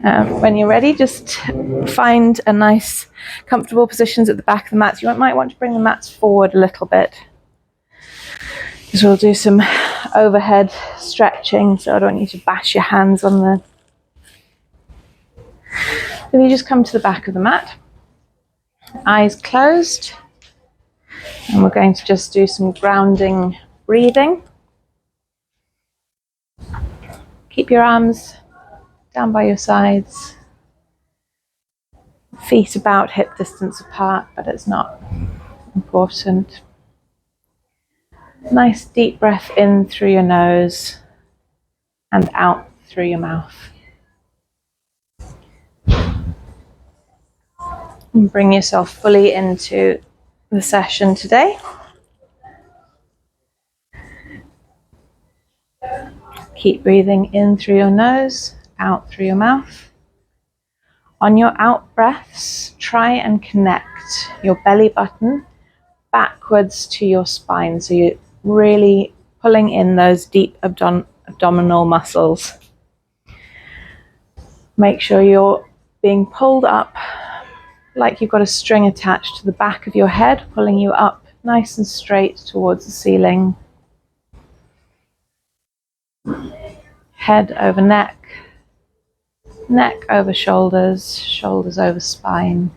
When you're ready, just find a nice comfortable positions at the back of the mats. You might want to bring the mats forward a little bit, because we'll do some overhead stretching, so I don't want you to bash your hands on the... Then you just come to the back of the mat, eyes closed, and we're going to just do some grounding breathing. Keep your arms down by your sides, feet about hip distance apart, but it's not important. Nice deep breath in through your nose and out through your mouth. And bring yourself fully into the session today. Keep breathing in through your nose, out through your mouth. On your out breaths, try and connect your belly button backwards to your spine. So you're really pulling in those deep abdominal muscles. Make sure you're being pulled up like you've got a string attached to the back of your head, pulling you up nice and straight towards the ceiling. Head over neck, neck over shoulders, shoulders over spine.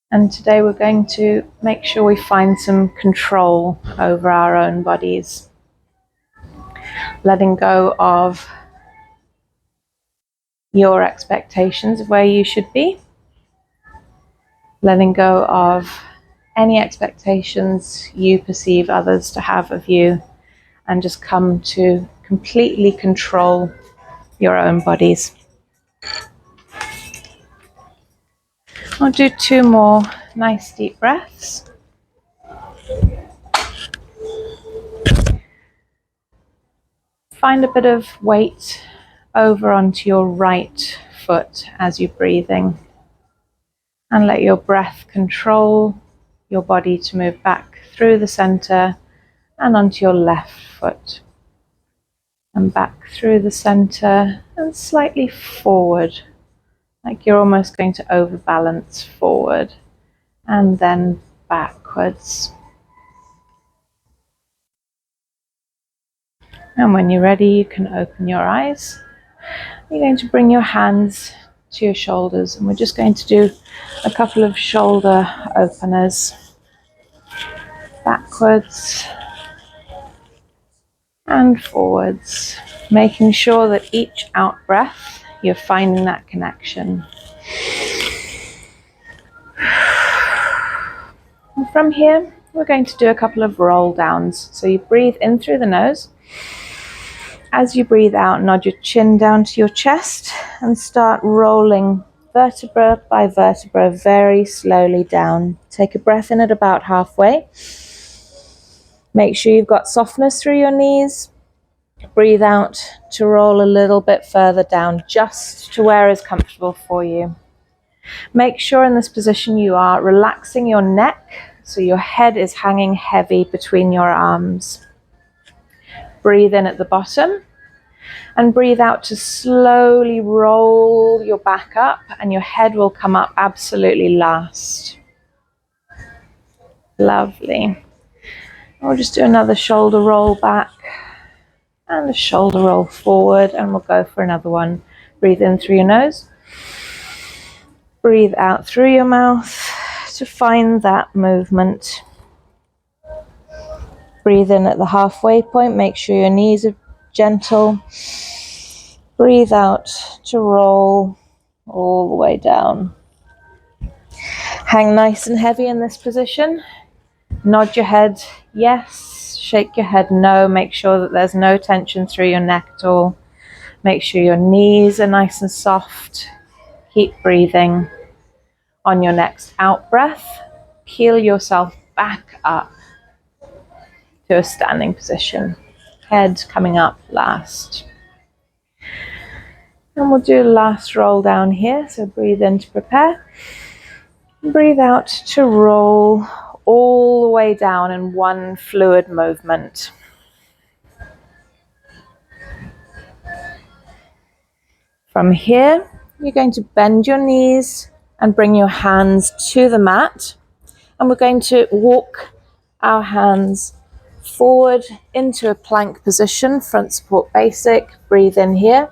And today we're going to make sure we find some control over our own bodies. Letting go of your expectations of where you should be. Letting go of any expectations you perceive others to have of you, and just come to completely control your own bodies. I'll do 2 more nice deep breaths. Find a bit of weight over onto your right foot as you're breathing, and let your breath control your body to move back through the center and onto your left foot, and back through the center and slightly forward, like you're almost going to overbalance forward and then backwards. And when you're ready, you can open your eyes. You're going to bring your hands to your shoulders, and we're just going to do a couple of shoulder openers. Backwards and forwards, making sure that each out breath you're finding that connection. And from here, we're going to do a couple of roll downs. So you breathe in through the nose. As you breathe out, nod your chin down to your chest and start rolling vertebra by vertebra very slowly down. Take a breath in at about halfway. Make sure you've got softness through your knees. Breathe out to roll a little bit further down, just to where is comfortable for you. Make sure in this position you are relaxing your neck, so your head is hanging heavy between your arms. Breathe in at the bottom, and breathe out to slowly roll your back up, and your head will come up absolutely last. Lovely. We'll just do another shoulder roll back and a shoulder roll forward, and we'll go for another one. Breathe in through your nose. Breathe out through your mouth to find that movement. Breathe in at the halfway point. Make sure your knees are gentle. Breathe out to roll all the way down. Hang nice and heavy in this position. Nod your head yes, shake your head no. Make sure that there's no tension through your neck at all. Make sure your knees are nice and soft. Keep breathing. On your next out breath, peel yourself back up to a standing position. Head coming up last. And we'll do a last roll down here. So breathe in to prepare. Breathe out to roll all the way down in one fluid movement. From here, you're going to bend your knees and bring your hands to the mat. And we're going to walk our hands forward into a plank position, front support basic. Breathe in here.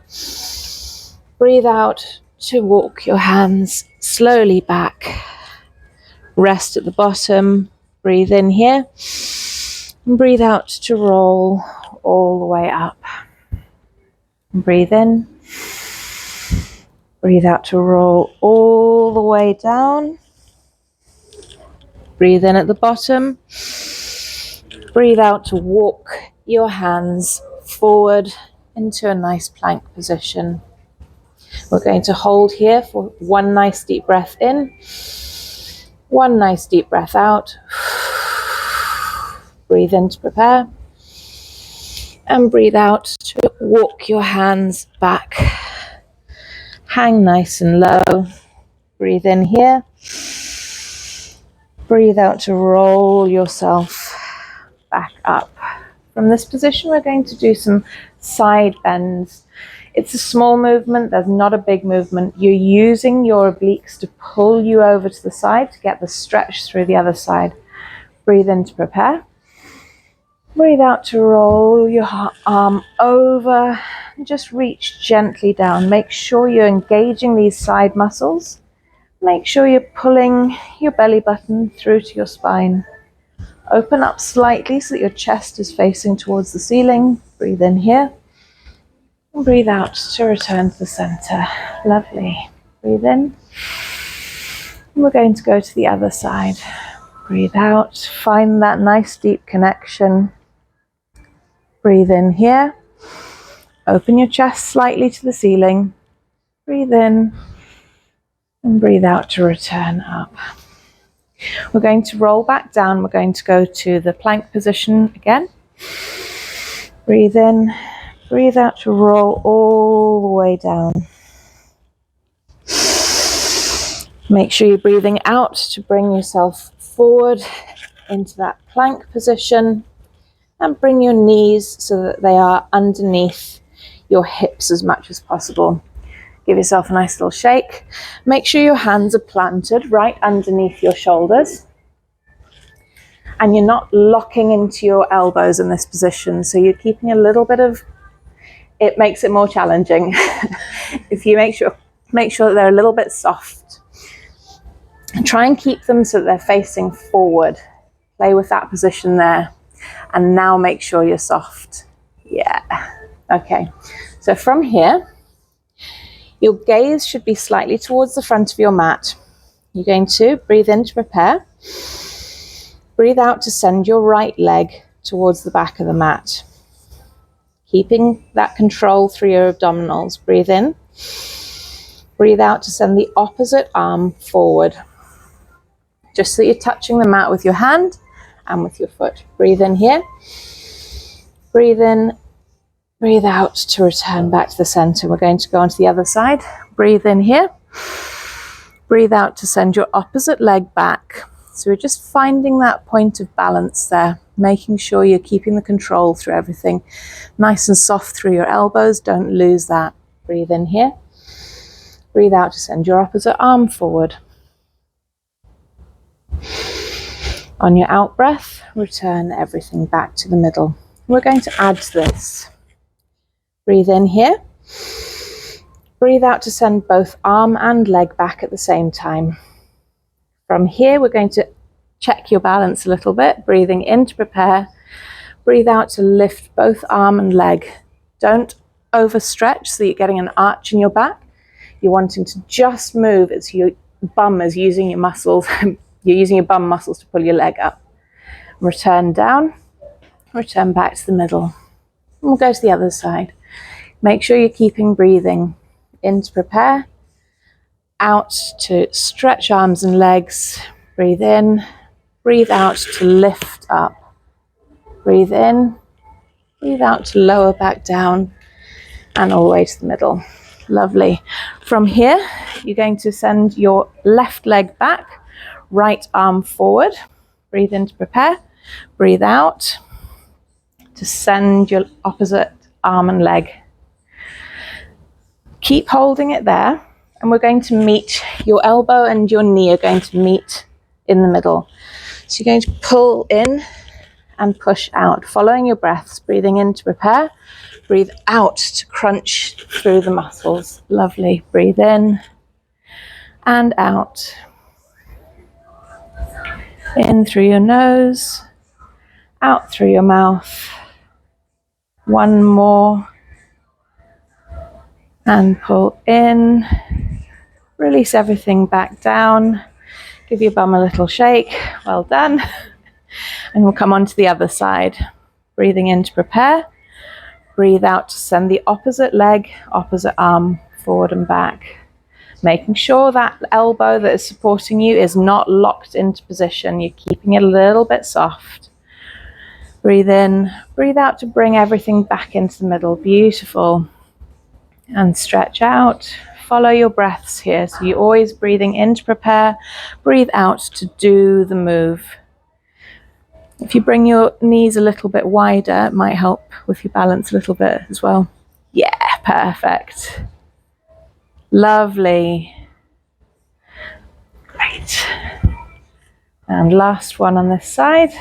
Breathe out to walk your hands slowly back. Rest at the bottom. Breathe in here. And breathe out to roll all the way up. Breathe in. Breathe out to roll all the way down. Breathe in at the bottom. Breathe out to walk your hands forward into a nice plank position. We're going to hold here for one nice deep breath in, one nice deep breath out. Breathe in to prepare, and breathe out to walk your hands back. Hang nice and low. Breathe in here. Breathe out to roll yourself back up. From this position, we're going to do some side bends. It's a small movement. There's not a big movement. You're using your obliques to pull you over to the side to get the stretch through the other side. Breathe in to prepare. Breathe out to roll your arm over. Just reach gently down. Make sure you're engaging these side muscles. Make sure you're pulling your belly button through to your spine. Open up slightly so that your chest is facing towards the ceiling. Breathe in here. And breathe out to return to the center. Lovely. Breathe in. And we're going to go to the other side. Breathe out. Find that nice deep connection. Breathe in here. Open your chest slightly to the ceiling. Breathe in. And breathe out to return up. We're going to roll back down. We're going to go to the plank position again. Breathe in. Breathe out to roll all the way down. Make sure you're breathing out to bring yourself forward into that plank position, and bring your knees so that they are underneath your hips as much as possible. Give yourself a nice little shake. Make sure your hands are planted right underneath your shoulders, and you're not locking into your elbows in this position, so you're keeping a little bit of, it makes it more challenging. If you make sure that they're a little bit soft, try and keep them so that they're facing forward. Play with that position there. And now make sure you're soft. Yeah. Okay. So from here, your gaze should be slightly towards the front of your mat. You're going to breathe in to prepare. Breathe out to send your right leg towards the back of the mat. Keeping that control through your abdominals. Breathe in. Breathe out to send the opposite arm forward. Just so you're touching the mat with your hand and with your foot. Breathe in here. Breathe in. Breathe out to return back to the center. We're going to go onto the other side. Breathe in here. Breathe out to send your opposite leg back. So we're just finding that point of balance there, making sure you're keeping the control through everything. Nice and soft through your elbows. Don't lose that. Breathe in here. Breathe out to send your opposite arm forward. On your out breath, return everything back to the middle. We're going to add to this. Breathe in here. Breathe out to send both arm and leg back at the same time. From here, we're going to check your balance a little bit. Breathing in to prepare. Breathe out to lift both arm and leg. Don't overstretch so that you're getting an arch in your back. You're wanting to just move as your bum is using your muscles. You're using your bum muscles to pull your leg up. Return down. Return back to the middle. And we'll go to the other side. Make sure you're keeping breathing. In to prepare. Out to stretch arms and legs. Breathe in. Breathe out to lift up. Breathe in. Breathe out to lower back down. And all the way to the middle. Lovely. From here, you're going to send your left leg back. Right arm forward. Breathe in to prepare. Breathe out to send your opposite arm and leg. Keep holding it there, and we're going to meet, your elbow and your knee are going to meet in the middle. So you're going to pull in and push out, following your breaths, breathing in to prepare, breathe out to crunch through the muscles. Lovely. Breathe in and out. In through your nose, out through your mouth. One more. And pull in. Release everything back down. Give your bum a little shake. Well done. And we'll come on to the other side. Breathing in to prepare. Breathe out to send the opposite leg, opposite arm forward and back. Making sure that elbow that is supporting you is not locked into position. You're keeping it a little bit soft. Breathe in, breathe out to bring everything back into the middle. Beautiful. And stretch out. Follow your breaths here. So you're always breathing in to prepare. Breathe out to do the move. If you bring your knees a little bit wider, it might help with your balance a little bit as well. Yeah, perfect. Lovely. Great. And last one on this side.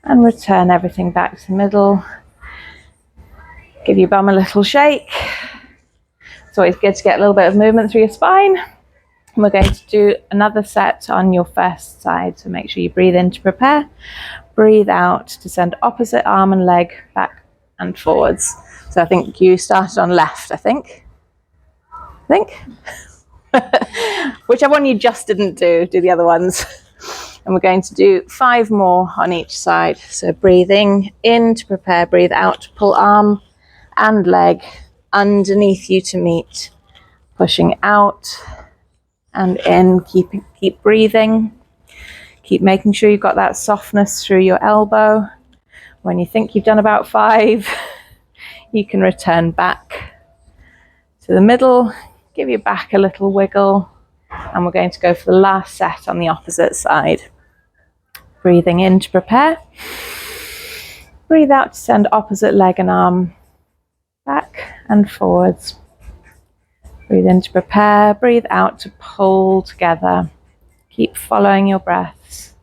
And return everything back to the middle. Give your bum a little shake. It's always good to get a little bit of movement through your spine. And we're going to do another set on your first side. So make sure you breathe in to prepare. Breathe out to send opposite arm and leg back and forwards. So I think you started on left, I think. Whichever one you just didn't do the other ones. And we're going to do 5 more on each side. So breathing in to prepare, breathe out to pull arm and leg underneath you to meet. Pushing out and in, keep breathing. Keep making sure you've got that softness through your elbow. When you think you've done about 5, you can return back to the middle, give your back a little wiggle, and we're going to go for the last set on the opposite side. Breathing in to prepare. Breathe out to send opposite leg and arm back and forwards. Breathe in to prepare. Breathe out to pull together. Keep following your breaths.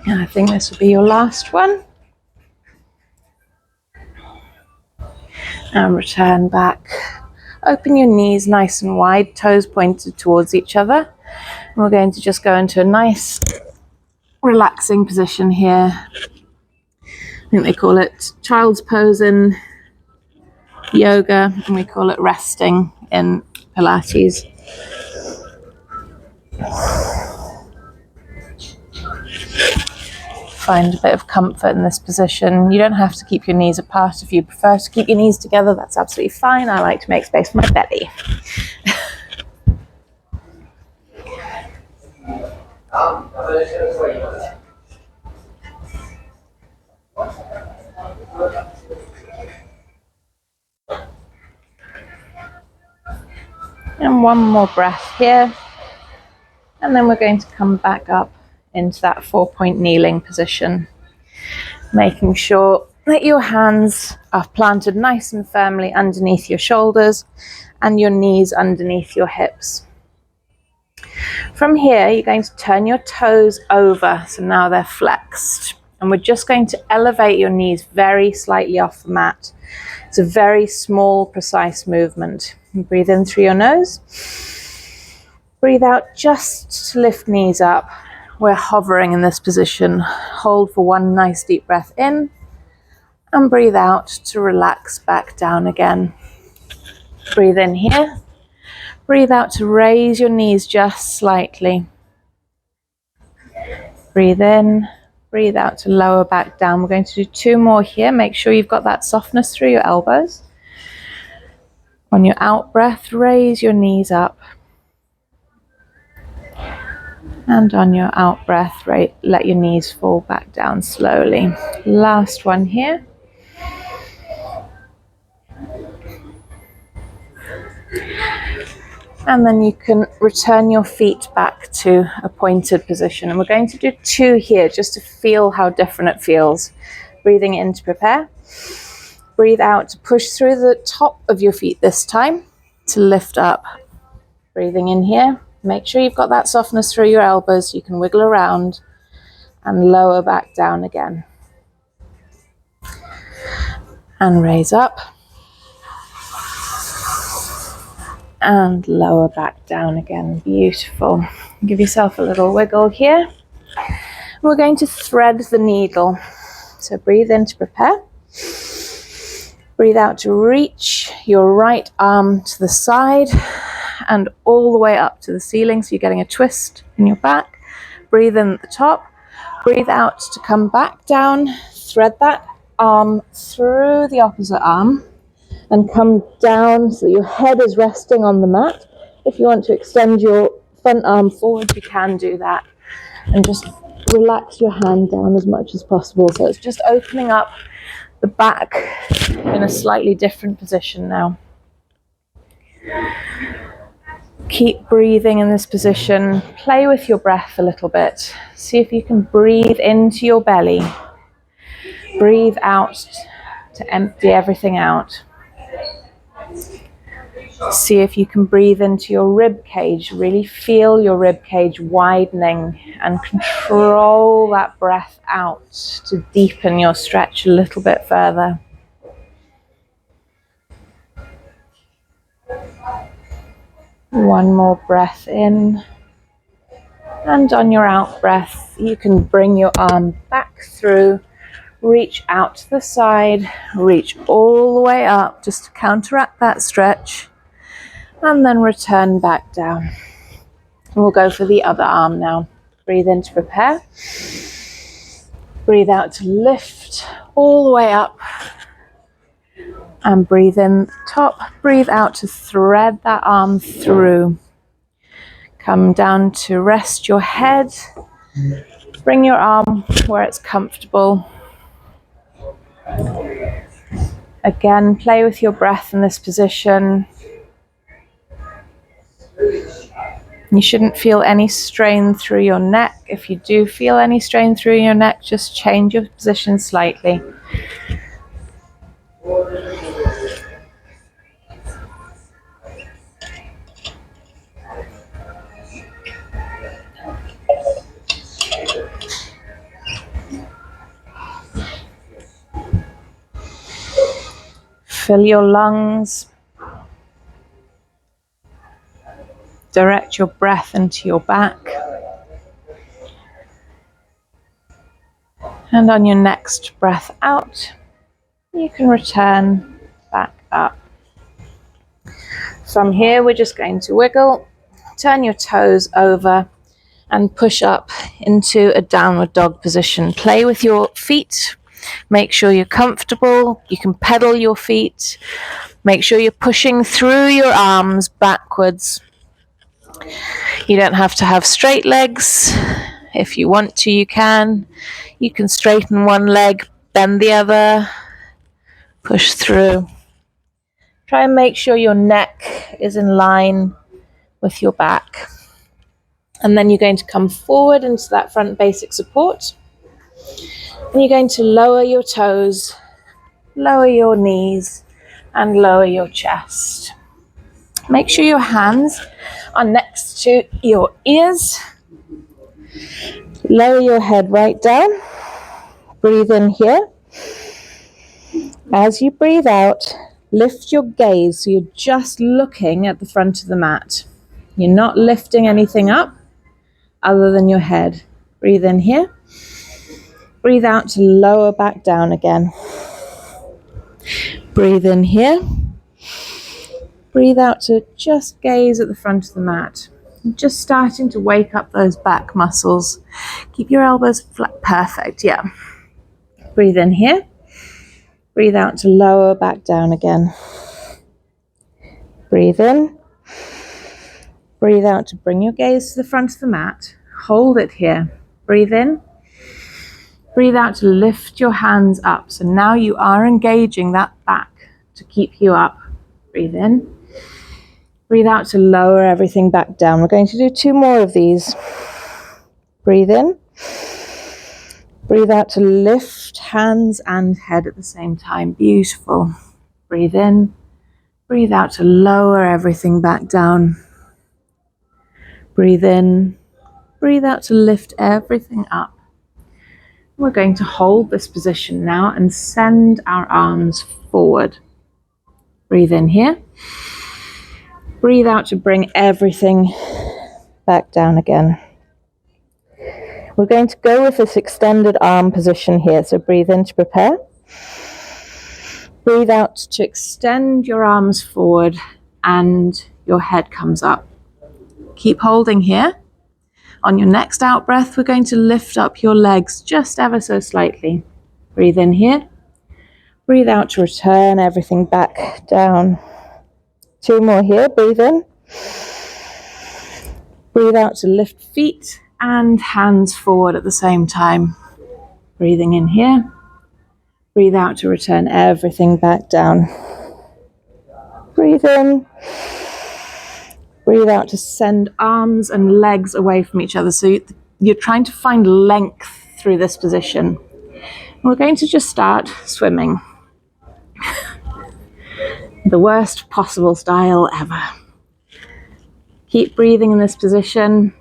And I think this will be your last one. And return back. Open your knees nice and wide, toes pointed towards each other. And we're going to just go into a nice relaxing position here. I think they call it child's pose in yoga, and we call it resting in Pilates. Find a bit of comfort in this position. You don't have to keep your knees apart. If you prefer to keep your knees together, that's absolutely fine. I like to make space for my belly. And one more breath here. And then we're going to come back up into that 4-point kneeling position, making sure that your hands are planted nice and firmly underneath your shoulders and your knees underneath your hips. From here, you're going to turn your toes over, so now they're flexed. And we're just going to elevate your knees very slightly off the mat. It's a very small, precise movement. And breathe in through your nose. Breathe out just to lift knees up. We're hovering in this position. Hold for one nice deep breath in and breathe out to relax back down again. Breathe in here. Breathe out to raise your knees just slightly. Breathe in. Breathe out to lower back down. We're going to do 2 more here. Make sure you've got that softness through your elbows. On your out breath, raise your knees up. And on your out breath, let your knees fall back down slowly. Last one here. And then you can return your feet back to a pointed position. And we're going to do 2 here just to feel how different it feels. Breathing in to prepare. Breathe out to push through the top of your feet this time to lift up. Breathing in here. Make sure you've got that softness through your elbows. You can wiggle around and lower back down again. And raise up. And lower back down again. Beautiful. Give yourself a little wiggle here. We're going to thread the needle. So breathe in to prepare. Breathe out to reach your right arm to the side and all the way up to the ceiling, so you're getting a twist in your back. Breathe in at the top. Breathe out to come back down. Thread that arm through the opposite arm and come down so that your head is resting on the mat. If you want to extend your front arm forward, you can do that. And just relax your hand down as much as possible. So it's just opening up the back in a slightly different position now. Keep breathing in this position. Play with your breath a little bit. See if you can breathe into your belly. Breathe out to empty everything out. See if you can breathe into your rib cage. Really feel your rib cage widening and control that breath out to deepen your stretch a little bit further. One more breath in. And on your out breath, you can bring your arm back through, reach out to the side, reach all the way up just to counteract that stretch. And then return back down. We'll go for the other arm now. Breathe in to prepare. Breathe out to lift all the way up. And breathe in top. Breathe out to thread that arm through. Come down to rest your head. Bring your arm where it's comfortable. Again, play with your breath in this position. You shouldn't feel any strain through your neck. If you do feel any strain through your neck, just change your position slightly. Fill your lungs. Direct your breath into your back. And on your next breath out, you can return back up. From here, we're just going to wiggle, turn your toes over, and push up into a downward dog position. Play with your feet. Make sure you're comfortable. You can pedal your feet. Make sure you're pushing through your arms backwards. You don't have to have straight legs. If you want to, you can. You can straighten one leg, bend the other, push through. Try and make sure your neck is in line with your back. And then you're going to come forward into that front basic support. And you're going to lower your toes, lower your knees, and lower your chest. Make sure your hands are next to your ears. Lower your head right down. Breathe in here. As you breathe out, lift your gaze so you're just looking at the front of the mat. You're not lifting anything up other than your head. Breathe in here. Breathe out to lower back down again. Breathe in here. Breathe out to just gaze at the front of the mat. Just starting to wake up those back muscles. Keep your elbows flat. Perfect, yeah. Breathe in here. Breathe out to lower back down again. Breathe in. Breathe out to bring your gaze to the front of the mat. hold it here. Breathe in. Breathe out to lift your hands up. So now you are engaging that back to keep you up. Breathe in. Breathe out to lower everything back down. We're going to do 2 more of these. Breathe in. Breathe out to lift hands and head at the same time. Beautiful. Breathe in. Breathe out to lower everything back down. Breathe in. Breathe out to lift everything up. We're going to hold this position now and send our arms forward. Breathe in here. Breathe out to bring everything back down again. We're going to go with this extended arm position here. So breathe in to prepare. Breathe out to extend your arms forward and your head comes up. Keep holding here. On your next out breath, we're going to lift up your legs just ever so slightly. Breathe in here. Breathe out to return everything back down. 2 more here. Breathe in. Breathe out to lift feet and hands forward at the same time. Breathing in here. Breathe out to return everything back down. Breathe in. Breathe out to send arms and legs away from each other. So you're trying to find length through this position. We're going to just start swimming. The worst possible style ever. Keep breathing in this position.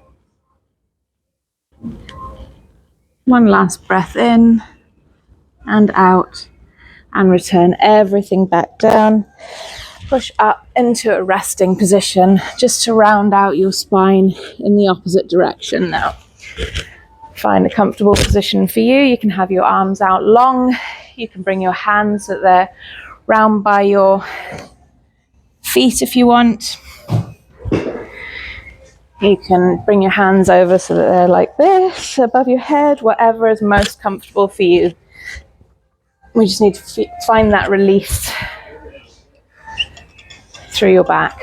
1 last breath in and out. And return everything back down. Push up into a resting position just to round out your spine in the opposite direction now. Find a comfortable position for you. You can have your arms out long. You can bring your hands so that they're round by your feet if you want. You can bring your hands over so that they're like this, above your head, whatever is most comfortable for you. We just need to find that release through your back.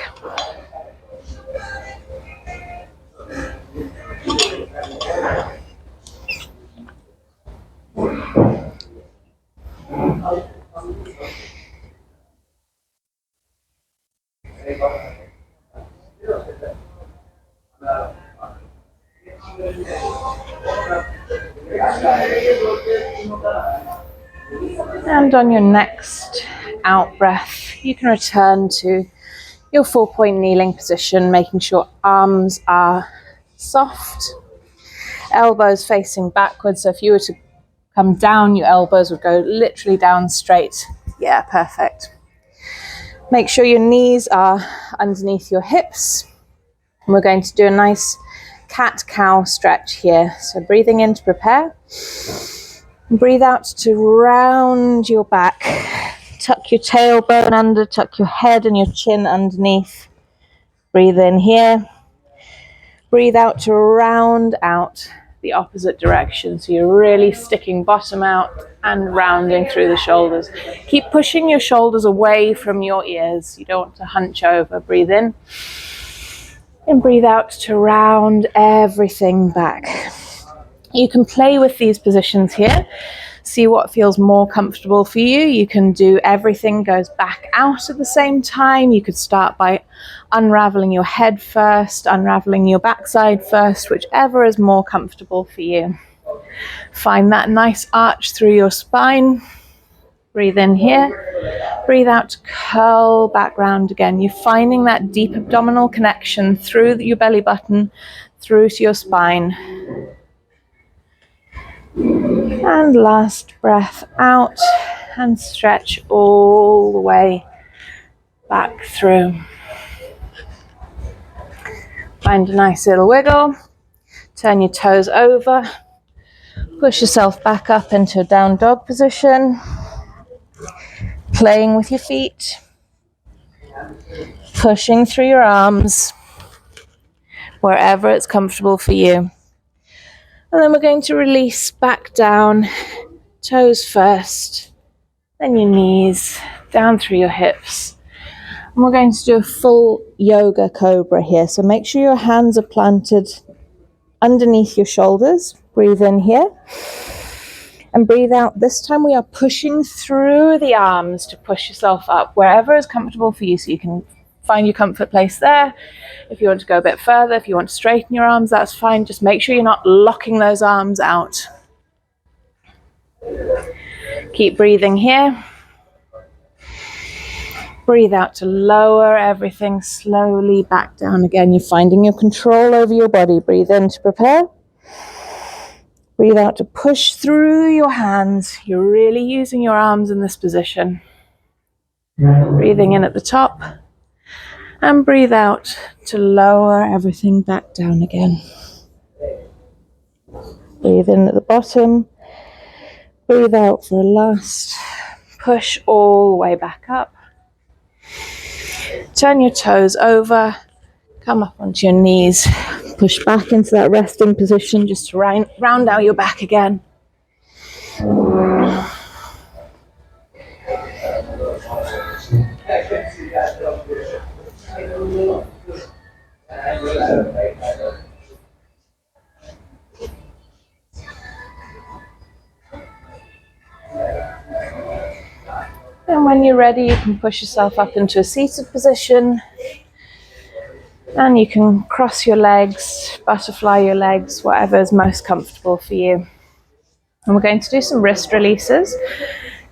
And on your next out breath, you can return to your 4-point kneeling position, making sure arms are soft, elbows facing backwards. So if you were to come down, your elbows would go literally down straight. Yeah, perfect. Make sure your knees are underneath your hips. And we're going to do a nice cat-cow stretch here. So breathing in to prepare. Breathe out to round your back. Tuck your tailbone under, tuck your head and your chin underneath. Breathe in here. Breathe out to round out the opposite direction. So you're really sticking bottom out and rounding through the shoulders. Keep pushing your shoulders away from your ears. You don't want to hunch over. Breathe in. And breathe out to round everything back. You can play with these positions here. See what feels more comfortable for you. You can do everything goes back out at the same time. You could start by unraveling your head first, unraveling your backside first, whichever is more comfortable for you. Find that nice arch through your spine. Breathe in here. Breathe out to curl back round again. You're finding that deep abdominal connection through your belly button, through to your spine. And last breath out and stretch all the way back through. Find a nice little wiggle. Turn your toes over. Push yourself back up into a down dog position. Playing with your feet. Pushing through your arms. Wherever it's comfortable for you. And then we're going to release back down, toes first, then your knees, down through your hips. And we're going to do a full yoga cobra here. So make sure your hands are planted underneath your shoulders. Breathe in here and breathe out. This time we are pushing through the arms to push yourself up wherever is comfortable for you, so you can find your comfort place there. If you want to go a bit further, if you want to straighten your arms, that's fine. Just make sure you're not locking those arms out. Keep breathing here. Breathe out to lower everything slowly back down again. You're finding your control over your body. Breathe in to prepare. Breathe out to push through your hands. You're really using your arms in this position. Breathing in at the top. And breathe out to lower everything back down again. Breathe in at the bottom. Breathe out for a last push all the way back up. Turn your toes over. Come up onto your knees. Push back into that resting position just to round out your back again. And when you're ready, you can push yourself up into a seated position. And you can cross your legs, butterfly your legs, whatever is most comfortable for you. And we're going to do some wrist releases.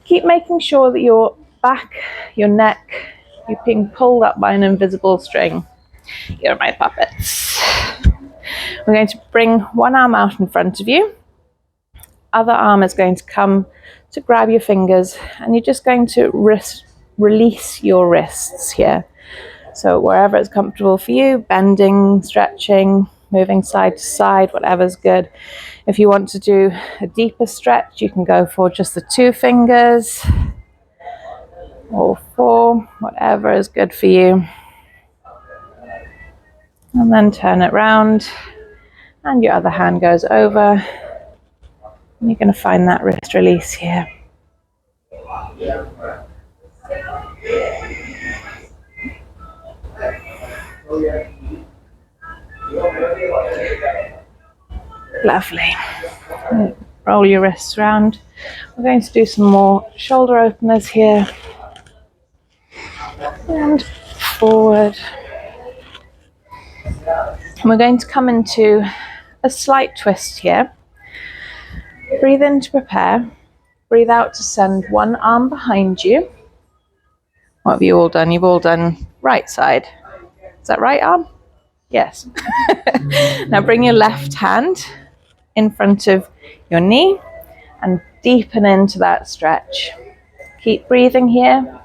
Keep making sure that your back, your neck, you're being pulled up by an invisible string. You're my puppets. We're going to bring one arm out in front of you. Other arm is going to come to grab your fingers, and you're just going to release your wrists here. So wherever it's comfortable for you, bending, stretching, moving side to side, whatever's good. If you want to do a deeper stretch, you can go for just the 2 fingers or 4, whatever is good for you. And then turn it round, and your other hand goes over. And you're going to find that wrist release here. Lovely. Roll your wrists around. We're going to do some more shoulder openers here. And forward. And we're going to come into a slight twist here. Breathe in to prepare. Breathe out to send one arm behind you. What have you all done? You've all done right side. Is that right arm? Yes. Now bring your left hand in front of your knee and deepen into that stretch. Keep breathing here.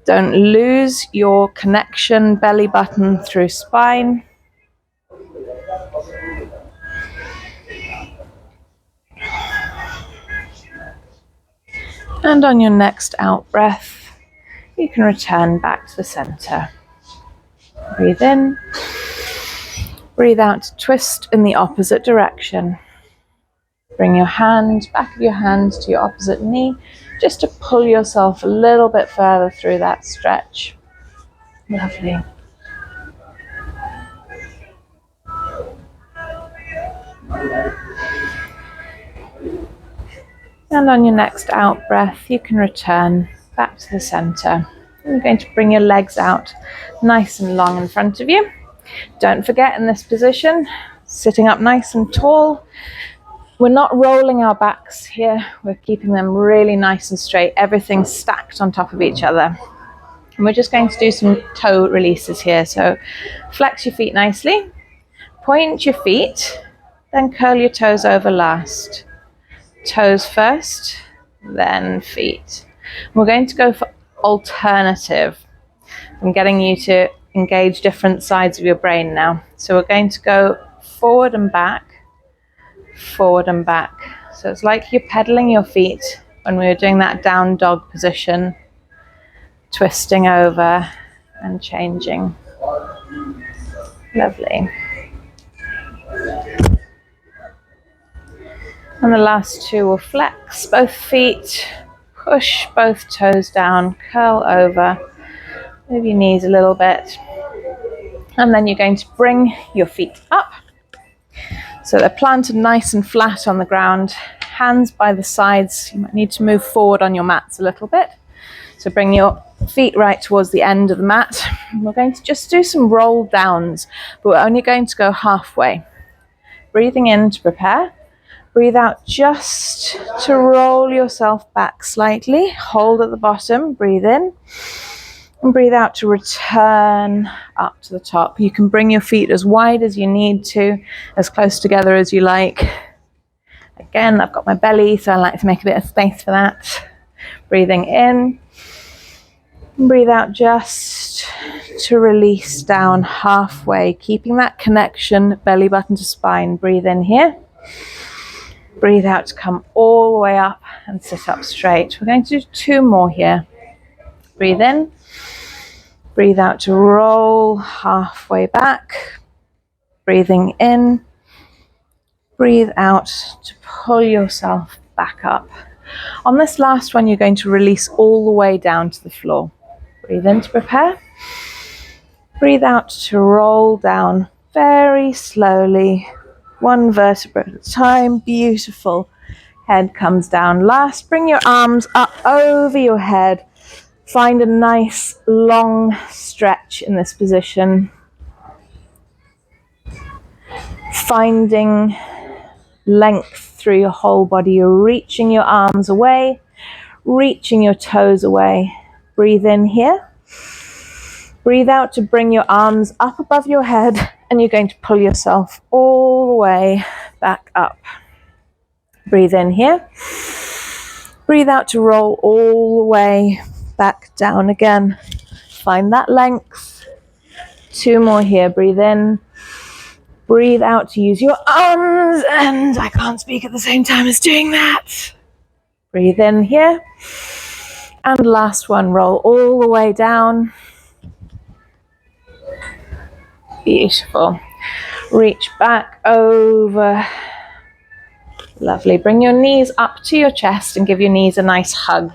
Don't lose your connection belly button through spine. And on your next out breath, you can return back to the center. Breathe in. Breathe out to twist in the opposite direction. Bring your hand, back of your hand to your opposite knee, just to pull yourself a little bit further through that stretch. Lovely. And on your next out breath, you can return back to the center. You're going to bring your legs out nice and long in front of you. Don't forget, in this position, sitting up nice and tall, we're not rolling our backs here. We're keeping them really nice and straight. Everything's stacked on top of each other. And we're just going to do some toe releases here. So flex your feet nicely, point your feet, then curl your toes over last. Toes first, then feet. We're going to go for alternative. I'm getting you to engage different sides of your brain now. So we're going to go forward and back, forward and back. So it's like you're pedaling your feet when we were doing that down dog position, twisting over and changing. Lovely. And the last 2 will flex both feet, push both toes down, curl over, move your knees a little bit. And then you're going to bring your feet up. So they're planted nice and flat on the ground, hands by the sides. You might need to move forward on your mats a little bit. So bring your feet right towards the end of the mat. We're going to just do some roll downs, but we're only going to go halfway. Breathing in to prepare. Breathe out just to roll yourself back slightly. Hold at the bottom, breathe in. And breathe out to return up to the top. You can bring your feet as wide as you need to, as close together as you like. Again, I've got my belly, so I like to make a bit of space for that. Breathing in. Breathe out just to release down halfway, keeping that connection, belly button to spine. Breathe in here. Breathe out to come all the way up and sit up straight. We're going to do 2 more here. Breathe in. Breathe out to roll halfway back. Breathing in. Breathe out to pull yourself back up. On this last one, you're going to release all the way down to the floor. Breathe in to prepare. Breathe out to roll down very slowly, 1 vertebra at a time. Beautiful. Head comes down last. Bring your arms up over your head. Find a nice long stretch in this position. Finding length through your whole body. You're reaching your arms away, reaching your toes away. Breathe in here. Breathe out to bring your arms up above your head, and you're going to pull yourself all the way back up. Breathe in here. Breathe out to roll all the way back down again. Find that length. 2 more here. Breathe in. Breathe out to use your arms, and I can't speak at the same time as doing that. Breathe in here. And last one, roll all the way down. Beautiful. Reach back over. Lovely. Bring your knees up to your chest and give your knees a nice hug.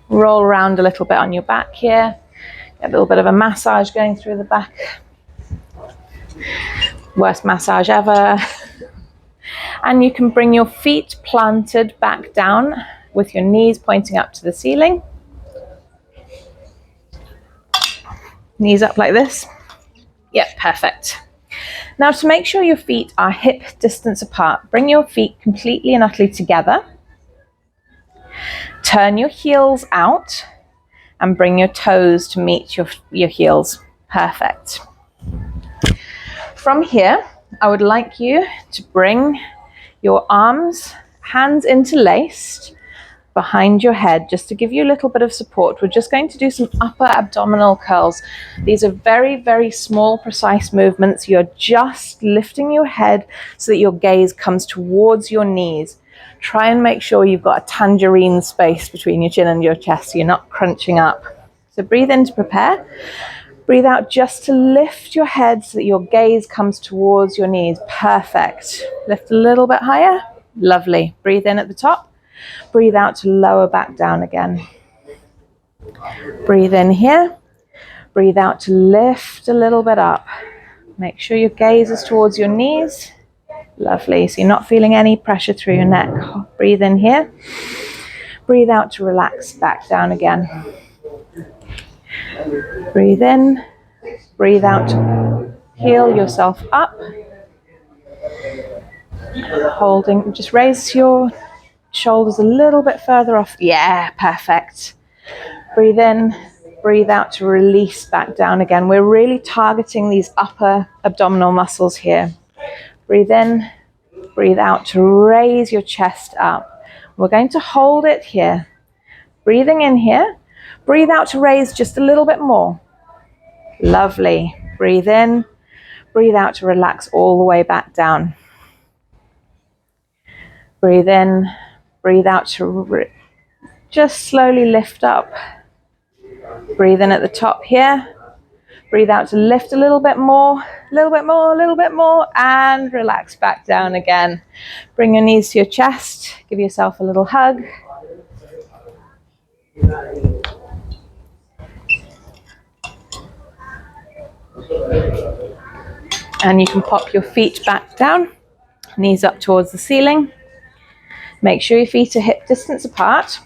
Roll around a little bit on your back here. Get a little bit of a massage going through the back. Worst massage ever. And you can bring your feet planted back down with your knees pointing up to the ceiling. Knees up like this. Yep, perfect. Now, to make sure your feet are hip distance apart, bring your feet completely and utterly together. Turn your heels out and bring your toes to meet your heels. Perfect. From here, I would like you to bring your arms, hands interlaced behind your head, just to give you a little bit of support. We're just going to do some upper abdominal curls. These are very, very small, precise movements. You're just lifting your head so that your gaze comes towards your knees. Try and make sure you've got a tangerine space between your chin and your chest so you're not crunching up. So breathe in to prepare. Breathe out just to lift your head so that your gaze comes towards your knees. Perfect. Lift a little bit higher. Lovely. Breathe in at the top. Breathe out to lower back down again. Breathe in here. Breathe out to lift a little bit up. Make sure your gaze is towards your knees. Lovely. So you're not feeling any pressure through your neck. Breathe in here. Breathe out to relax back down again. Breathe in. Breathe out to heel yourself up. Holding. Just raise your shoulders a little bit further off. Yeah, perfect. Breathe in, breathe out to release back down again. We're really targeting these upper abdominal muscles here. Breathe in, breathe out to raise your chest up. We're going to hold it here. Breathing in here, breathe out to raise just a little bit more. Lovely. Breathe in, breathe out to relax all the way back down. Breathe in, breathe out to just slowly lift up. Breathe in at the top here. Breathe out to lift a little bit more, a little bit more, a little bit more, and relax back down again. Bring your knees to your chest. Give yourself a little hug. And you can pop your feet back down, knees up towards the ceiling. Make sure your feet are hip distance apart.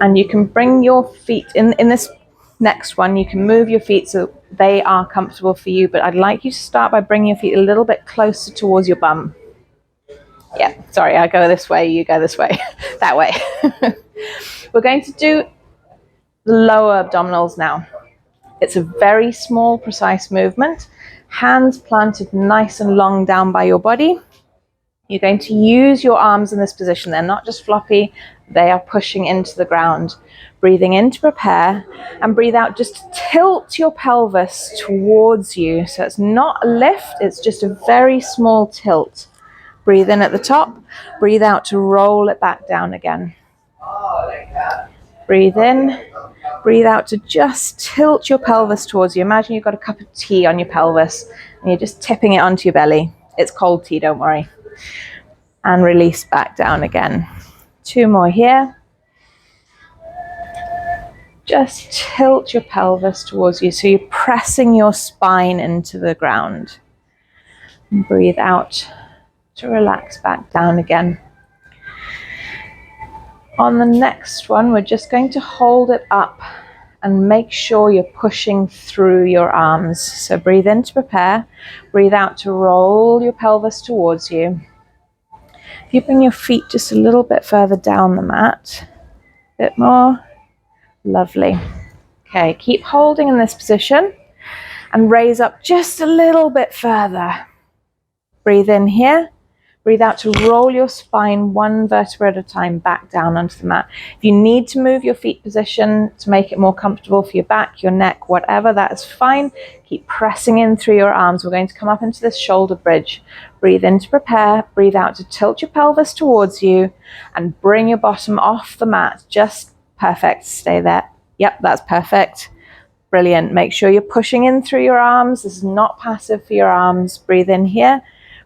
And you can bring your feet, in this next one, you can move your feet so they are comfortable for you, but I'd like you to start by bringing your feet a little bit closer towards your bum. Yeah, sorry, I go this way, you go this way, that way. We're going to do the lower abdominals now. It's a very small, precise movement. Hands planted nice and long down by your body. You're going to use your arms in this position. They're not just floppy, they are pushing into the ground. Breathing in to prepare, and breathe out. Just tilt your pelvis towards you. So it's not a lift, it's just a very small tilt. Breathe in at the top, breathe out to roll it back down again. Breathe in, breathe out to just tilt your pelvis towards you. Imagine you've got a cup of tea on your pelvis and you're just tipping it onto your belly. It's cold tea, don't worry. And release back down again. 2 more here. Just tilt your pelvis towards you so you're pressing your spine into the ground. And breathe out to relax back down again. On the next one, we're just going to hold it up and make sure you're pushing through your arms. So breathe in to prepare, breathe out to roll your pelvis towards you. If you bring your feet just a little bit further down the mat, a bit more, lovely. Okay, keep holding in this position and raise up just a little bit further. Breathe in here. Breathe out to roll your spine 1 vertebra at a time back down onto the mat. If you need to move your feet position to make it more comfortable for your back, your neck, whatever, that is fine. Keep pressing in through your arms. We're going to come up into this shoulder bridge. Breathe in to prepare. Breathe out to tilt your pelvis towards you and bring your bottom off the mat. Just perfect. Stay there. Yep, that's perfect. Brilliant. Make sure you're pushing in through your arms. This is not passive for your arms. Breathe in here.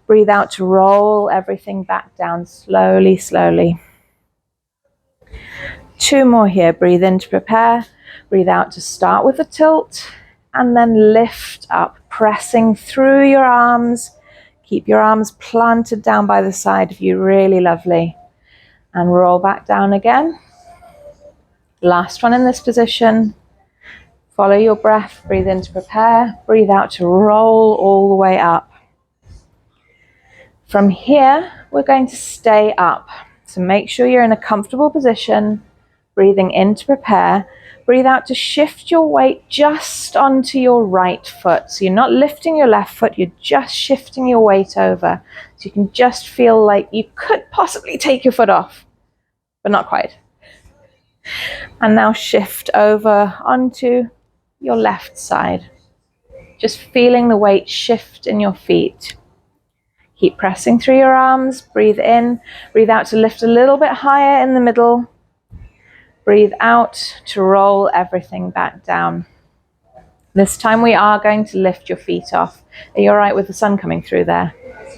Breathe out to roll everything back down slowly, slowly. 2 more here. Breathe in to prepare. Breathe out to start with a tilt and then lift up, pressing through your arms. Keep your arms planted down by the side of you. Really lovely. And roll back down again. Last one in this position. Follow your breath. Breathe in to prepare. Breathe out to roll all the way up. From here, we're going to stay up. So make sure you're in a comfortable position. Breathing in to prepare. Breathe out to shift your weight just onto your right foot. So you're not lifting your left foot, you're just shifting your weight over. So you can just feel like you could possibly take your foot off, but not quite. And now shift over onto your left side. Just feeling the weight shift in your feet. Keep pressing through your arms. Breathe in. Breathe out to lift a little bit higher in the middle. Breathe out to roll everything back down. This time we are going to lift your feet off. Are you all right with the sun coming through there?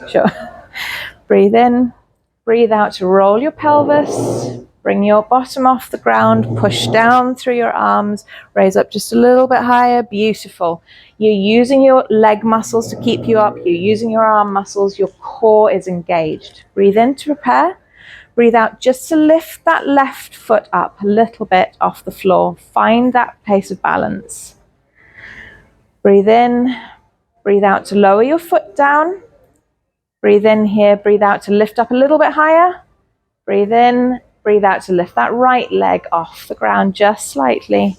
Sure. Breathe in. Breathe out to roll your pelvis. Bring your bottom off the ground. Push down through your arms. Raise up just a little bit higher. Beautiful. You're using your leg muscles to keep you up. You're using your arm muscles. Your core is engaged. Breathe in to prepare. Breathe out just to lift that left foot up a little bit off the floor. Find that place of balance. Breathe in. Breathe out to lower your foot down. Breathe in here. Breathe out to lift up a little bit higher. Breathe in. Breathe out to lift that right leg off the ground just slightly.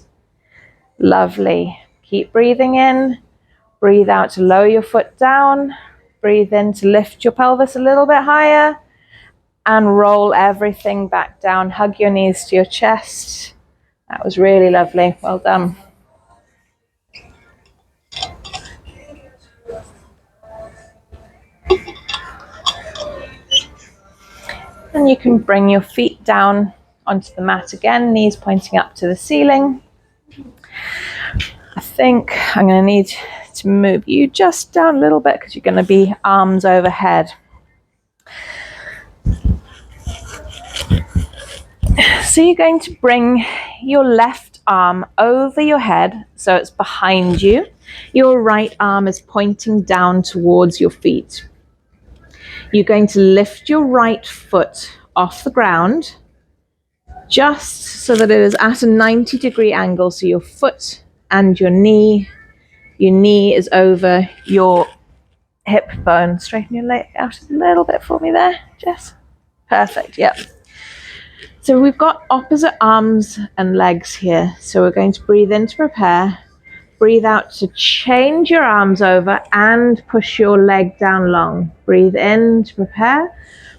Lovely. Keep breathing in. Breathe out to lower your foot down. Breathe in to lift your pelvis a little bit higher. And roll everything back down. Hug your knees to your chest. That was really lovely. Well done. And you can bring your feet down onto the mat again, knees pointing up to the ceiling. I think I'm going to need to move you just down a little bit because you're going to be arms overhead. So you're going to bring your left arm over your head so it's behind you. Your right arm is pointing down towards your feet. You're going to lift your right foot off the ground, just so that it is at a 90-degree angle. So your foot and your knee is over your hip bone. Straighten your leg out a little bit for me there, Jess. Perfect, yep. So we've got opposite arms and legs here. So we're going to breathe in to prepare. Breathe out to change your arms over and push your leg down long. Breathe in to prepare.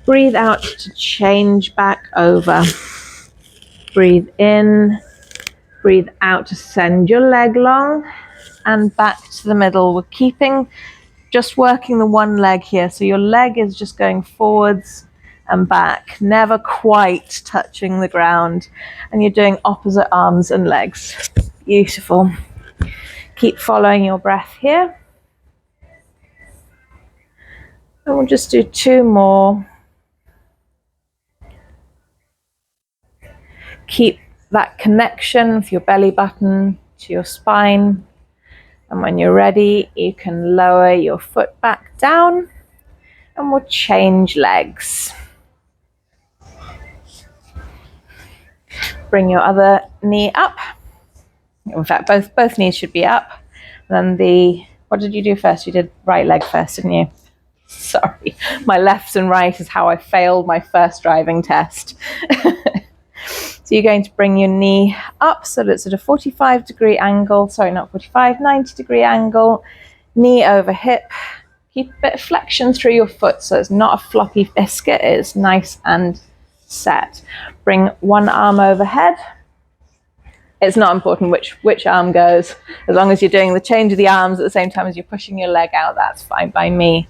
Breathe out to change back over. Breathe in. Breathe out to send your leg long and back to the middle. We're just working the one leg here. So your leg is just going forwards and back, never quite touching the ground. And you're doing opposite arms and legs. Beautiful. Keep following your breath here. And we'll just do 2 more. Keep that connection with your belly button to your spine. And when you're ready, you can lower your foot back down and we'll change legs. Bring your other knee up. In fact, both knees should be up. And then what did you do first? You did right leg first, didn't you? Sorry, my left and right is how I failed my first driving test. So you're going to bring your knee up so that it's at a 45-degree angle. Sorry, not 45, 90-degree angle. Knee over hip. Keep a bit of flexion through your foot so it's not a floppy biscuit. It is nice and set. Bring one arm overhead. It's not important which arm goes. As long as you're doing the change of the arms at the same time as you're pushing your leg out, that's fine by me.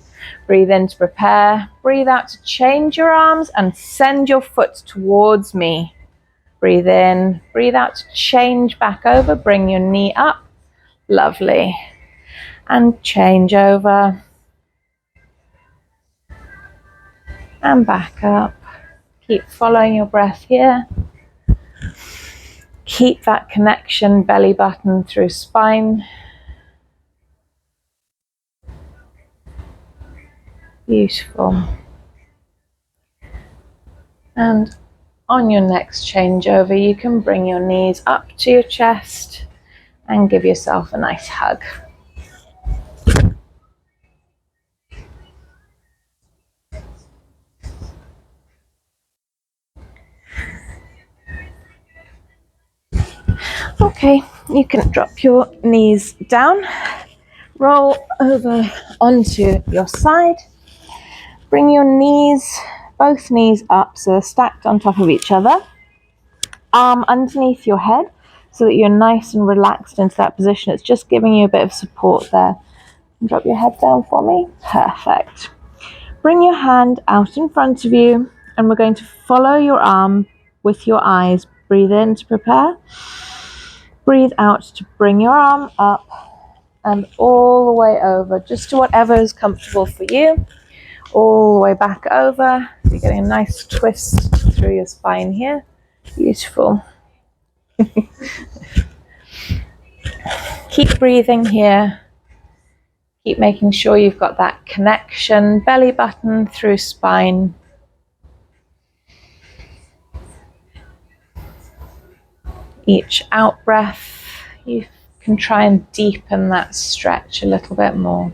Breathe in to prepare. Breathe out to change your arms and send your foot towards me. Breathe in. Breathe out to change back over. Bring your knee up. Lovely. And change over. And back up. Keep following your breath here. Keep that connection, belly button through spine. Beautiful. And on your next changeover, you can bring your knees up to your chest and give yourself a nice hug. Okay, you can drop your knees down, roll over onto your side, bring your knees, both knees up so they're stacked on top of each other, arm underneath your head so that you're nice and relaxed into that position. It's just giving you a bit of support there. Drop your head down for me. Perfect. Bring your hand out in front of you and we're going to follow your arm with your eyes. Breathe in to prepare. Breathe out to bring your arm up and all the way over, just to whatever is comfortable for you. All the way back over. You're getting a nice twist through your spine here. Beautiful. Keep breathing here. Keep making sure you've got that connection, belly button through spine. Each out breath, you can try and deepen that stretch a little bit more.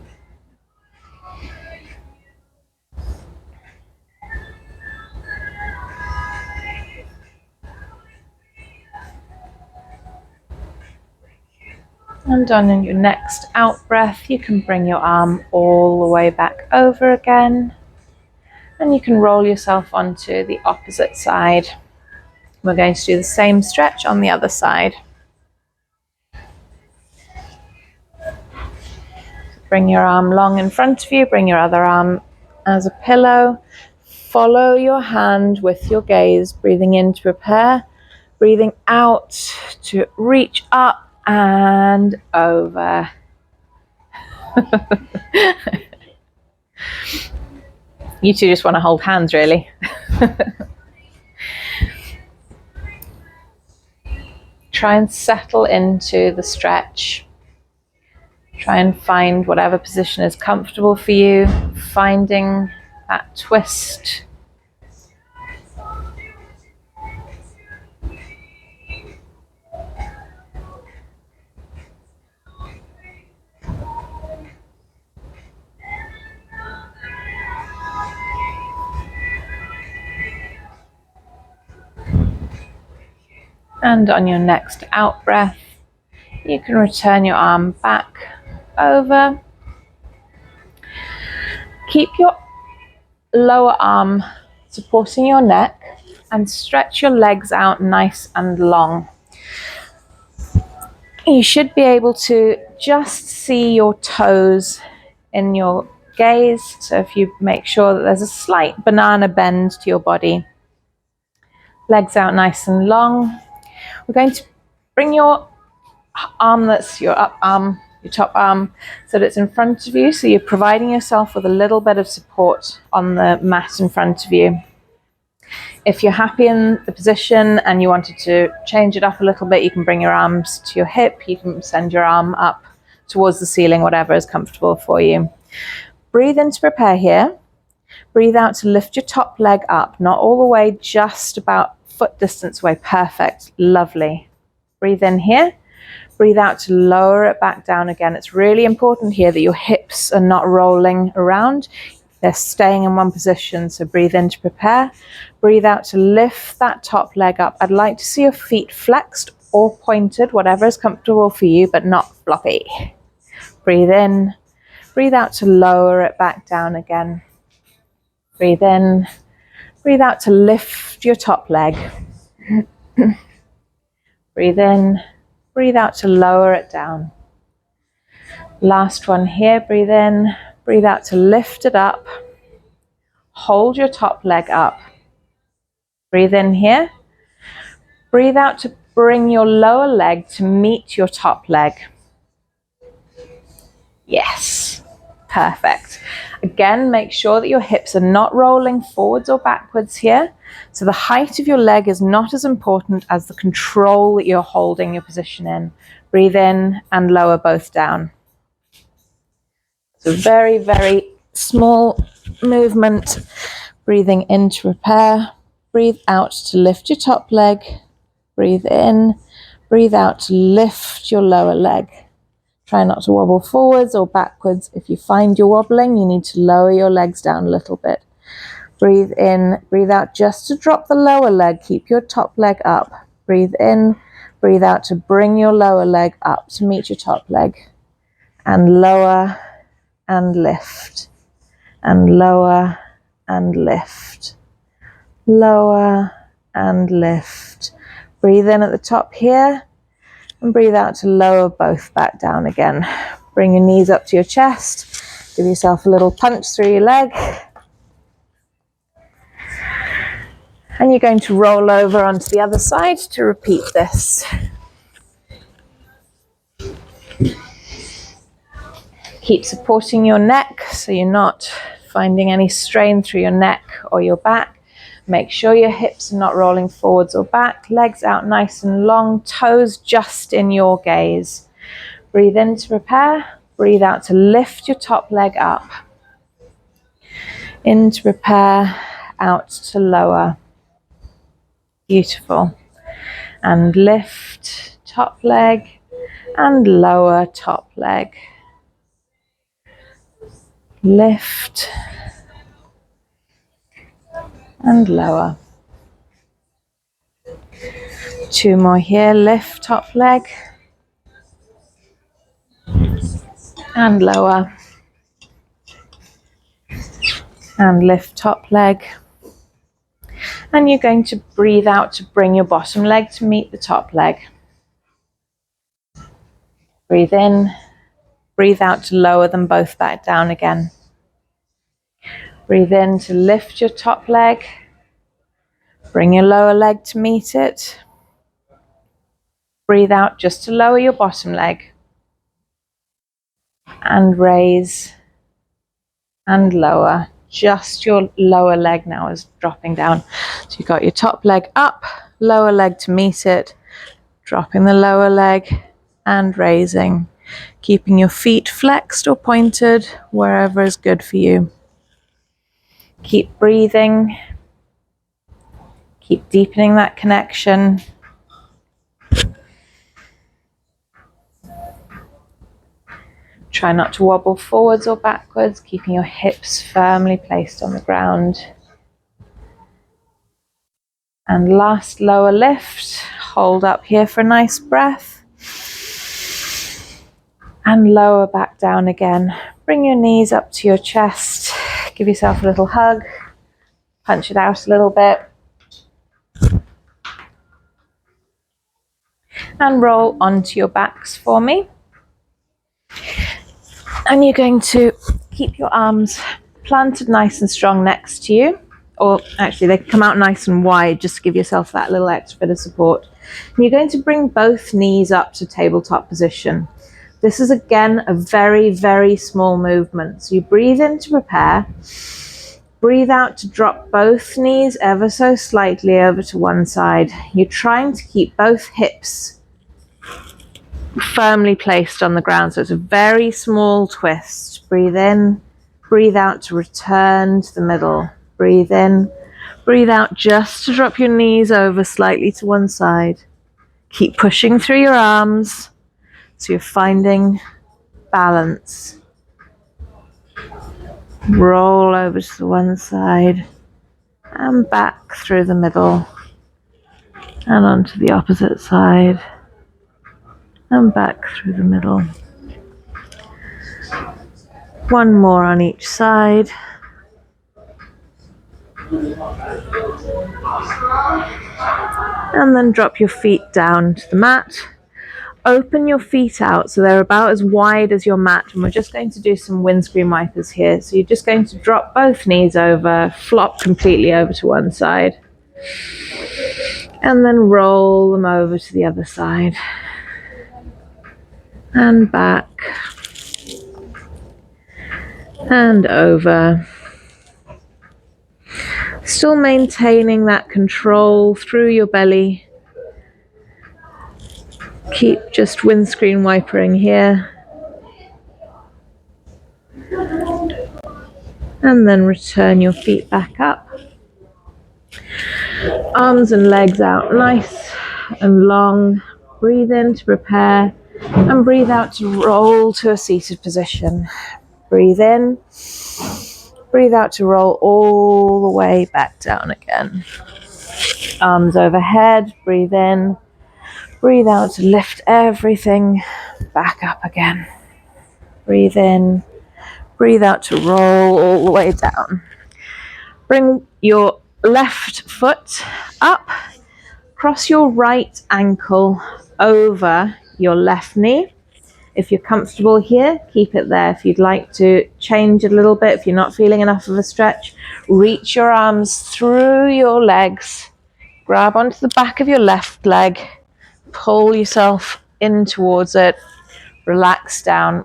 And on your next out breath, you can bring your arm all the way back over again. And you can roll yourself onto the opposite side. We're going to do the same stretch on the other side. Bring your arm long in front of you, bring your other arm as a pillow. Follow your hand with your gaze, breathing in to prepare, breathing out to reach up and over. You two just want to hold hands, really. Try and settle into the stretch. Try and find whatever position is comfortable for you, finding that twist. And on your next out breath, you can return your arm back over. Keep your lower arm supporting your neck and stretch your legs out nice and long. You should be able to just see your toes in your gaze. So if you make sure that there's a slight banana bend to your body, legs out nice and long. We're going to bring your arm, that's your up arm, your top arm, so that it's in front of you. So you're providing yourself with a little bit of support on the mat in front of you. If you're happy in the position and you wanted to change it up a little bit, you can bring your arms to your hip. You can send your arm up towards the ceiling, whatever is comfortable for you. Breathe in to prepare here. Breathe out to lift your top leg up, not all the way, just about foot distance away. Perfect. Lovely. Breathe in here. Breathe out to lower it back down again. It's really important here that your hips are not rolling around. They're staying in one position. So breathe in to prepare. Breathe out to lift that top leg up. I'd like to see your feet flexed or pointed, whatever is comfortable for you, but not floppy. Breathe in. Breathe out to lower it back down again. Breathe in. Breathe out to lift your top leg. Breathe in. Breathe out to lower it down. Last one here. Breathe in. Breathe out to lift it up. Hold your top leg up. Breathe in here. Breathe out to bring your lower leg to meet your top leg. Yes. Perfect. Again, make sure that your hips are not rolling forwards or backwards here. So the height of your leg is not as important as the control that you're holding your position in. Breathe in and lower both down. So very, very small movement. Breathing in to prepare. Breathe out to lift your top leg. Breathe in. Breathe out to lift your lower leg. Try not to wobble forwards or backwards. If you find you're wobbling, you need to lower your legs down a little bit. Breathe in, breathe out just to drop the lower leg. Keep your top leg up. Breathe in, breathe out to bring your lower leg up to meet your top leg. And lower and lift. And lower and lift. Lower and lift. Breathe in at the top here. And breathe out to lower both back down again. Bring your knees up to your chest. Give yourself a little punch through your leg. And you're going to roll over onto the other side to repeat this. Keep supporting your neck so you're not finding any strain through your neck or your back. Make sure your hips are not rolling forwards or back. Legs out nice and long. Toes just in your gaze. Breathe in to prepare. Breathe out to lift your top leg up. In to prepare. Out to lower. Beautiful. And lift top leg. And lower top leg. Lift. And lower. 2 more here. Lift top leg. And lower. And lift top leg. And you're going to breathe out to bring your bottom leg to meet the top leg. Breathe in. Breathe out to lower them both back down again. Breathe in to lift your top leg. Bring your lower leg to meet it. Breathe out just to lower your bottom leg. And raise and lower. Just your lower leg now is dropping down. So you've got your top leg up, lower leg to meet it, dropping the lower leg and raising. keeping your feet flexed or pointed, wherever is good for you. Keep breathing. Keep deepening that connection. Try not to wobble forwards or backwards, keeping your hips firmly placed on the ground. And last lower lift, hold up here for a nice breath. And lower back down again. Bring your knees up to your chest, give yourself a little hug, punch it out a little bit. And roll onto your backs for me. And you're going to keep your arms planted nice and strong next to you. Or actually, they can come out nice and wide, just to give yourself that little extra bit of support. And you're going to bring both knees up to tabletop position. This is, again, a very, very small movement. So you breathe in to prepare. Breathe out to drop both knees ever so slightly over to one side. You're trying to keep both hips firmly placed on the ground. So it's a very small twist. Breathe in, breathe out to return to the middle. Breathe in, breathe out just to drop your knees over slightly to one side. Keep pushing through your arms so you're finding balance. Roll over to the one side and back through the middle and onto the opposite side and back through the middle. One more on each side. And then drop your feet down to the mat. Open your feet out so they're about as wide as your mat, and we're just going to do some windscreen wipers here. So you're just going to drop both knees over, flop completely over to one side, and then roll them over to the other side and back and over. Still maintaining that control through your belly. Keep just windscreen wipering here. And then return your feet back up. Arms and legs out nice and long. Breathe in to prepare and breathe out to roll to a seated position. Breathe in. Breathe out to roll all the way back down again. Arms overhead. Breathe in. Breathe out to lift everything back up again. Breathe in. Breathe out to roll all the way down. Bring your left foot up. Cross your right ankle over your left knee. If you're comfortable here, keep it there. If you'd like to change it a little bit, if you're not feeling enough of a stretch, reach your arms through your legs. Grab onto the back of your left leg. Pull yourself in towards it. Relax down.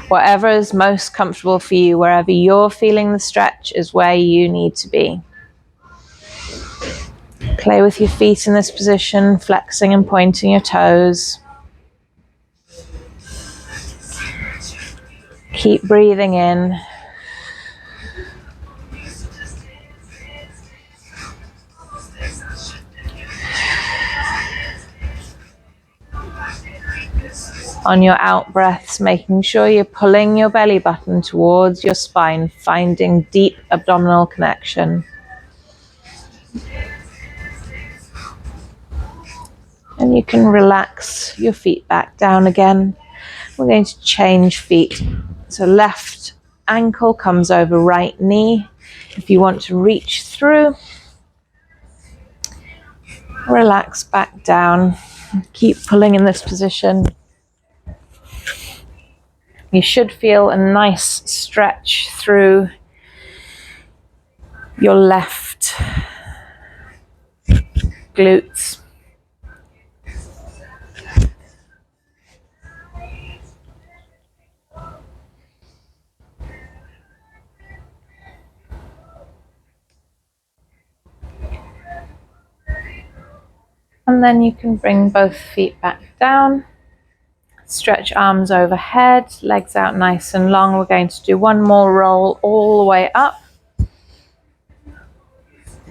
Whatever is most comfortable for you, wherever you're feeling the stretch is where you need to be. Play with your feet in this position, flexing and pointing your toes. Keep breathing in. On your out breaths, making sure you're pulling your belly button towards your spine, finding deep abdominal connection. And you can relax your feet back down again. We're going to change feet. So left ankle comes over right knee. If you want to reach through, relax back down. Keep pulling in this position. You should feel a nice stretch through your left glutes. And then you can bring both feet back down. Stretch arms overhead, legs out nice and long. We're going to do one more roll all the way up.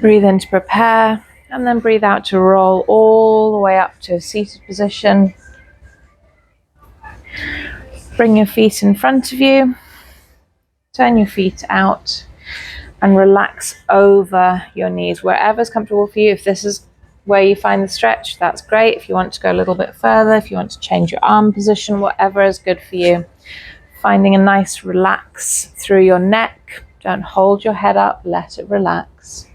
Breathe in to prepare, and then breathe out to roll all the way up to a seated position. Bring your feet in front of you, turn your feet out, and relax over your knees, wherever's comfortable for you. If this is where you find the stretch, that's great. If you want to go a little bit further, if you want to change your arm position, whatever is good for you. Finding a nice relax through your neck. Don't hold your head up, let it relax.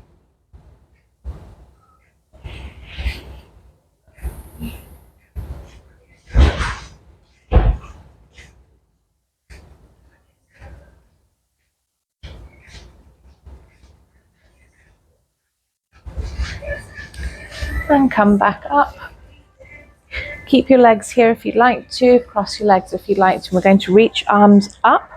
And come back up. Keep your legs here if you'd like to, cross your legs if you'd like to. We're going to reach arms up.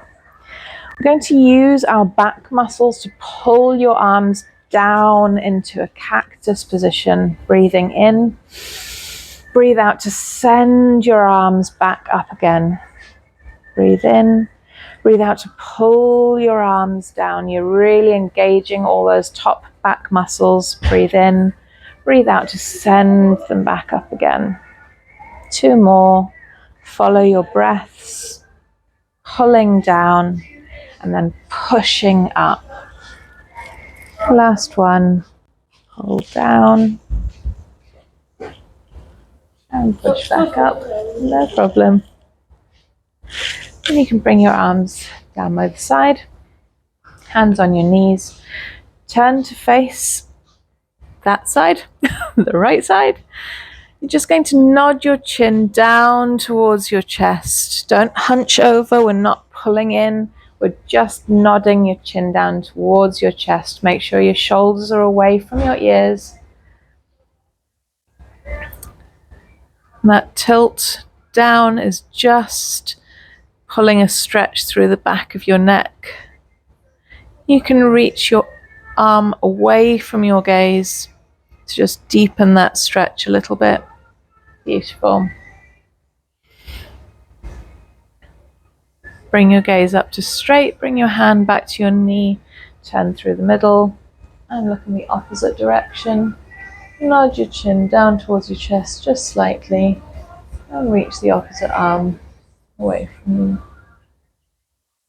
We're going to use our back muscles to pull your arms down into a cactus position. Breathing in, breathe out to send your arms back up again. Breathe in, breathe out to pull your arms down. You're really engaging all those top back muscles. Breathe in, breathe out to send them back up again. 2 more. Follow your breaths, pulling down and then pushing up. Last one. Hold down and push back up. No problem. And you can bring your arms down by the side, hands on your knees. Turn to face that side, the right side. You're just going to nod your chin down towards your chest. Don't hunch over, we're not pulling in. We're just nodding your chin down towards your chest. Make sure your shoulders are away from your ears. And that tilt down is just pulling a stretch through the back of your neck. You can reach your arm away from your gaze to just deepen that stretch a little bit. Beautiful. Bring your gaze up to straight, bring your hand back to your knee, turn through the middle, and look in the opposite direction. Nod your chin down towards your chest just slightly, and reach the opposite arm away from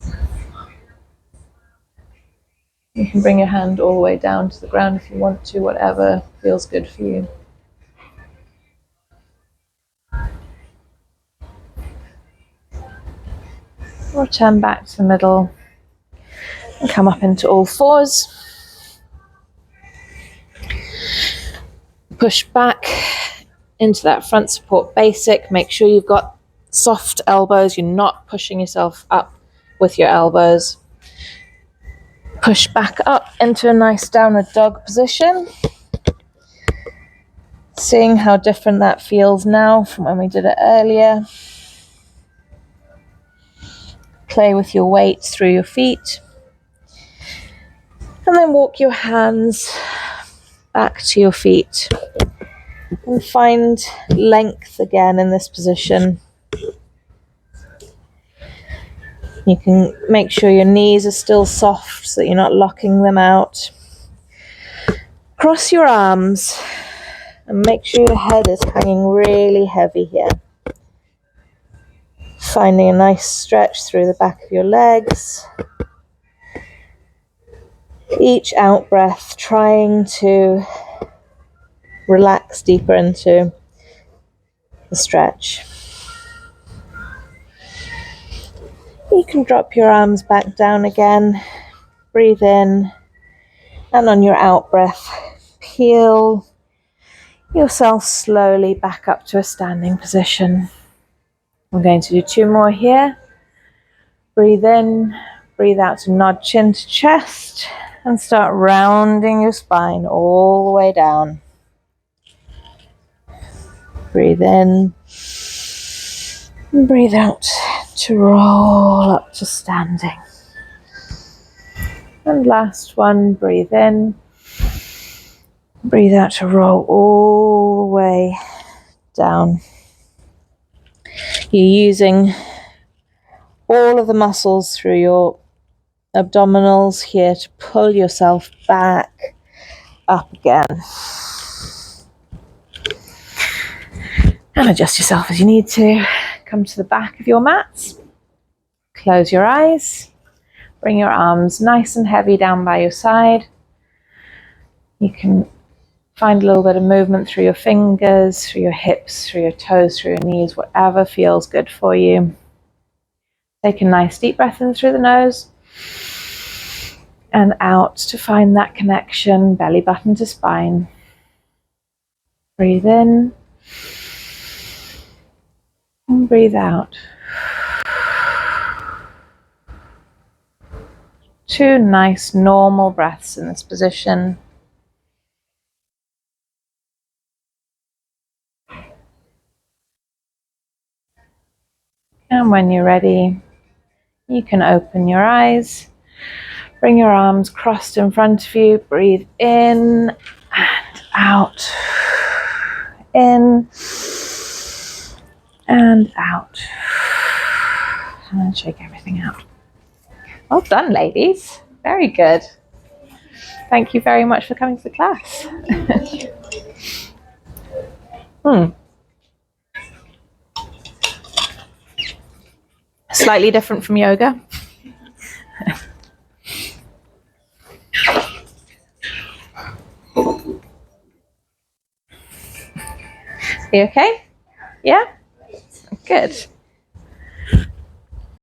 you. You can bring your hand all the way down to the ground if you want to, whatever feels good for you. Return back to the middle and come up into all fours. Push back into that front support basic. Make sure you've got soft elbows. You're not pushing yourself up with your elbows. Push back up into a nice downward dog position. Seeing how different that feels now from when we did it earlier. Play with your weight through your feet. And then walk your hands back to your feet. And find length again in this position. You can make sure your knees are still soft so that you're not locking them out. Cross your arms and make sure your head is hanging really heavy here. Finding a nice stretch through the back of your legs. Each out breath trying to relax deeper into the stretch. You can drop your arms back down again. Breathe in, and on your out breath, peel yourself slowly back up to a standing position. I'm going to do 2 more here. Breathe in, breathe out to nod chin to chest, and start rounding your spine all the way down. Breathe in, and breathe out to roll up to standing. And last one, breathe in, breathe out to roll all the way down. You're using all of the muscles through your abdominals here to pull yourself back up again. And adjust yourself as you need to. Come to the back of your mats. Close your eyes. Bring your arms nice and heavy down by your side. You can find a little bit of movement through your fingers, through your hips, through your toes, through your knees, whatever feels good for you. Take a nice deep breath in through the nose and out to find that connection, belly button to spine. Breathe in and breathe out. 2 nice normal breaths in this position. And when you're ready, you can open your eyes. Bring your arms crossed in front of you. Breathe in and out. In and out. And shake everything out. Well done, ladies. Very good. Thank you very much for coming to the class. Slightly different from yoga. You okay? Yeah? Good.